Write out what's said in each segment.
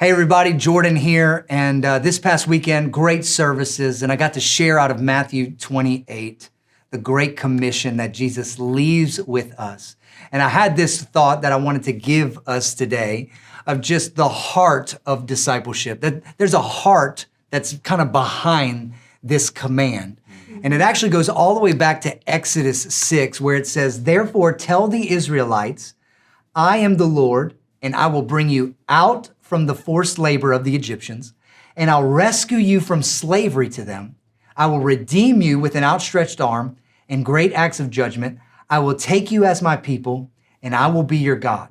Hey everybody, Jordan here, and this past weekend, great services, and I got to share out of Matthew 28, the Great Commission that Jesus leaves with us. And I had this thought that I wanted to give us today of just the heart of discipleship, that there's a heart that's kind of behind this command. And it actually goes all the way back to Exodus 6, where it says, "Therefore tell the Israelites, I am the Lord, and I will bring you out from the forced labor of the Egyptians, and I'll rescue you from slavery to them. I will redeem you with an outstretched arm and great acts of judgment. I will take you as my people, and I will be your God.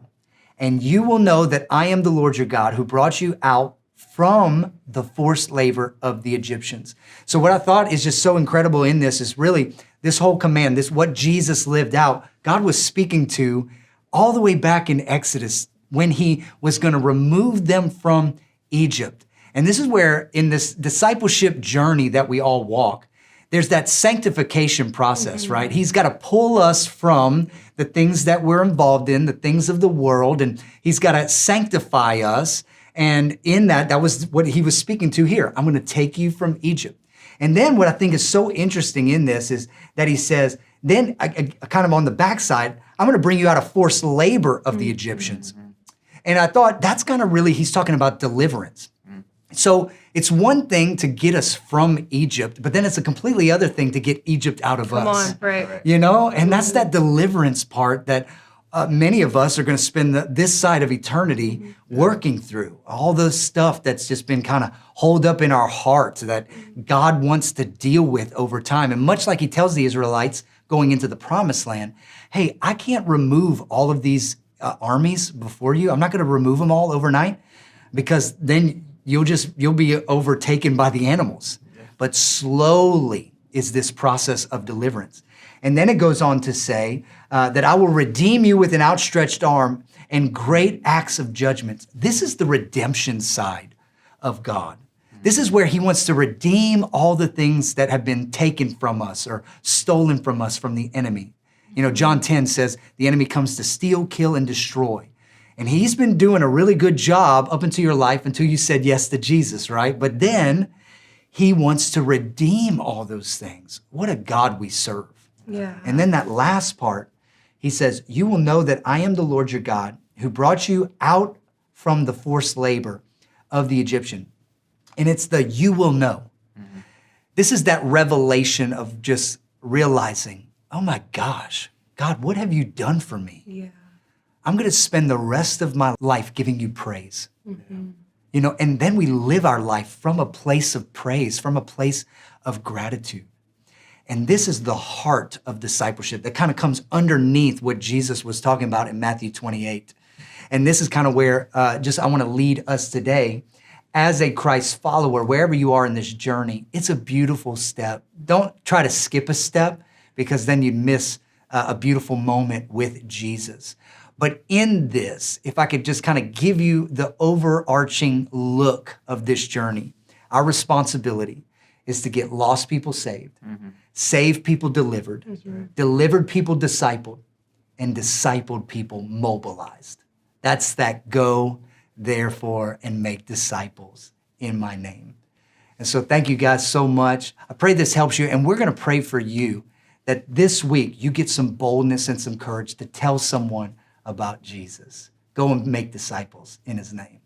And you will know that I am the Lord your God who brought you out from the forced labor of the Egyptians." So what I thought is just so incredible in this is really this whole command, this what Jesus lived out, God was speaking to all the way back in Exodus when he was going to remove them from Egypt. And this is where in this discipleship journey that we all walk, there's that sanctification process, right? He's got to pull us from the things that we're involved in, the things of the world, and he's got to sanctify us. And in that was what he was speaking to here. I'm going to take you from Egypt. And then what I think is so interesting in this is that he says, then kind of on the backside, I'm going to bring you out of forced labor of the Egyptians. And I thought that's kind of really, he's talking about deliverance. So it's one thing to get us from Egypt, but then it's a completely other thing to get Egypt out of us. Come on, right. You know, and that's that deliverance part that many of us are going to spend this side of eternity working through. All the stuff that's just been kind of holed up in our hearts that God wants to deal with over time. And much like he tells the Israelites going into the promised land, hey, I can't remove all of these armies before you. I'm not going to remove them all overnight because then you'll be overtaken by the animals. But slowly is this process of deliverance. And then it goes on to say that I will redeem you with an outstretched arm and great acts of judgment. This is the redemption side of God. This is where he wants to redeem all the things that have been taken from us or stolen from us from the enemy. You know, John 10 says the enemy comes to steal, kill, and destroy. And he's been doing a really good job up into your life until you said yes to Jesus, right? But then he wants to redeem all those things. What a God we serve. Yeah. And then that last part, he says, you will know that I am the Lord your God who brought you out from the forced labor of the Egyptian. And it's the you will know. This is that revelation of just realizing, oh my gosh, God, what have you done for me? Yeah. I'm going to spend the rest of my life giving you praise. You know, and then we live our life from a place of praise, from a place of gratitude. And this is the heart of discipleship that kind of comes underneath what Jesus was talking about in Matthew 28. And this is kind of where I want to lead us today as a Christ follower, wherever you are in this journey. It's a beautiful step. Don't try to skip a step because then you'd miss a beautiful moment with Jesus. But in this, if I could just kind of give you the overarching look of this journey, our responsibility is to get lost people saved, saved people delivered, delivered people discipled, and discipled people mobilized. That's that go, therefore, and make disciples in my name. And so thank you guys so much. I pray this helps you, and we're going to pray for you that this week you get some boldness and some courage to tell someone about Jesus. Go and make disciples in his name.